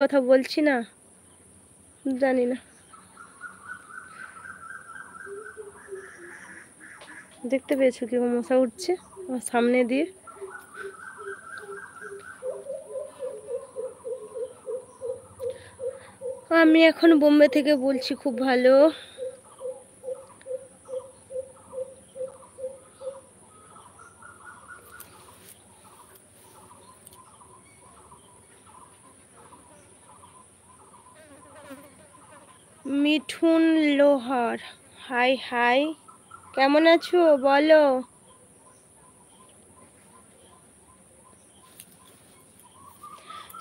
কথা বলছি না, জানি না। দেখতে পেয়েছো কি মশা উঠছে আমার সামনে দিয়ে? আমি এখন বোম্বে থেকে বলছি, খুব ভালো। মিঠুন লোহার, হাই হাই, কেমন আছো বলো?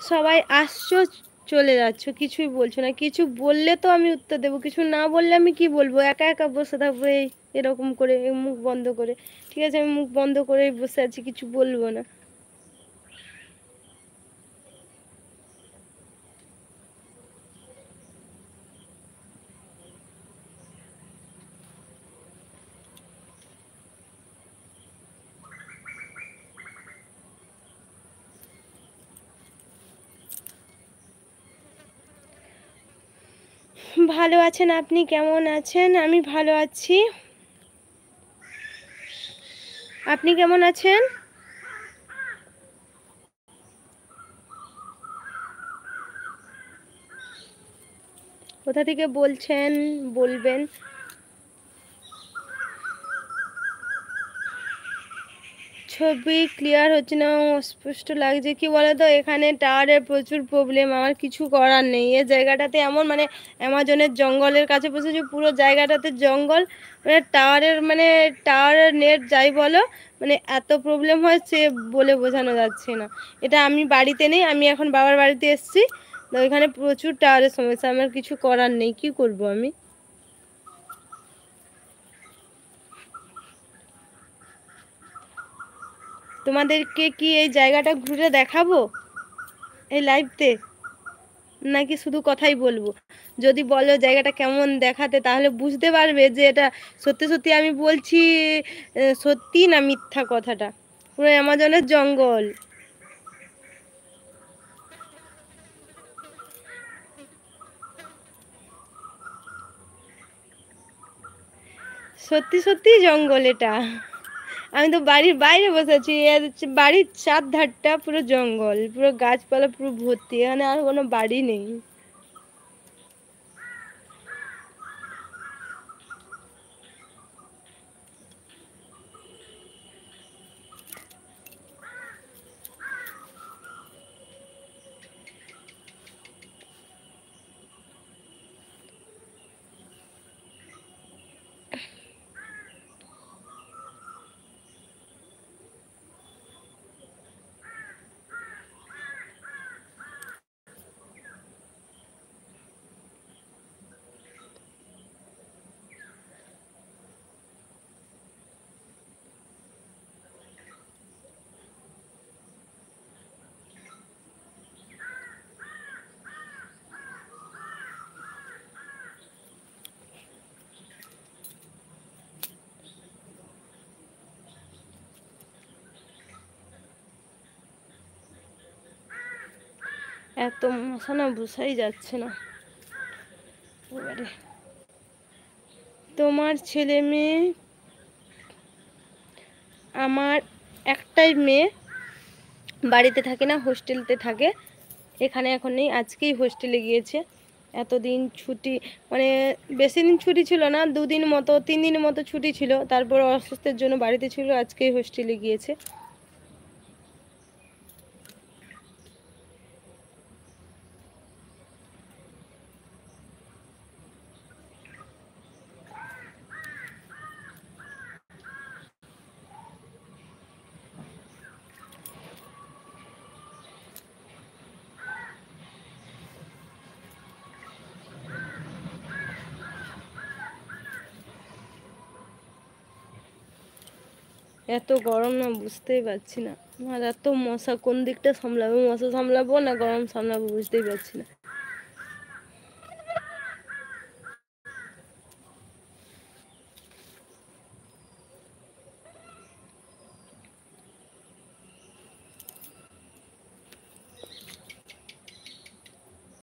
সবাই আসছো, চলে যাচ্ছ, কিছুই বলছো না। কিছু বললে তো আমি উত্তর দেবো, কিছু না বললে আমি কি বলবো? একা একা বসে থাকবো এরকম করে, মুখ বন্ধ করে। ঠিক আছে, আমি মুখ বন্ধ করেই বসে আছি, কিছু বলবো না। ভালো আছেন? আপনি কেমন আছেন? আমি ভালো আছি। আপনি কেমন আছেন? কোথা থেকে বলছেন বলবেন? ছবি ক্লিয়ার হচ্ছে না, অস্পষ্ট লাগছে। কি বলতো, এখানে টাওয়ারের প্রচুর প্রবলেম, আমার কিছু করার নেই। এই জায়গাটাতে এমন, মানে অ্যামাজনের জঙ্গলের কাছে বসেছি, পুরো জায়গাটাতে জঙ্গল, মানে টাওয়ারের, মানে টাওয়ারের নেট যাই বলো, মানে এত প্রবলেম হচ্ছে বলে বোঝানো যাচ্ছে না। এটা আমি বাড়িতে নেই, আমি এখন বাবার বাড়িতে এসেছি, তো এখানে প্রচুর টাওয়ারের সমস্যা, আমার কিছু করার নেই, কি করব আমি? তোমাদেরকে কি এই জায়গাটা ঘুরে দেখাবো এই লাইভতে, নাকি শুধু কথাই বলবো? যদি বলো জায়গাটা কেমন দেখাতে, তাহলে বুঝতে পারবে যে এটা সত্যি সত্যি আমি বলছি সত্যি না মিথ্যা কথাটা। পুরো অ্যামাজনের জঙ্গল। সত্যি সত্যি জঙ্গল এটা। আমি তো বাড়ির বাইরে বসে আছি, আর বাড়ির চার ধারটা পুরো জঙ্গল, পুরো গাছপালা পুরো ভর্তি, এখানে আর কোনো বাড়ি নেই। এত মশা না, বোঝাই যাচ্ছে না এবারে। তোমার ছেলে মেয়ে? আমার একটাই মেয়ে, বাড়িতে থাকে না, হোস্টেলতে থাকে। এখানে এখন নেই, আজকেই হোস্টেলে গিয়েছে। এতদিন ছুটি, মানে বেশি দিন ছুটি ছিল না, 2 দিন মতো 3 দিন মতো ছুটি ছিল, তারপর অসুস্থের জন্য বাড়িতে ছিল, আজকেই হোস্টেলে গিয়েছে। এত গরম না, বুঝতেই পারছি না। আর এত মশা, কোন দিকটা সামলাবো? মশা সামলাবো না গরম সামলাবো, বুঝতেই পারছি না।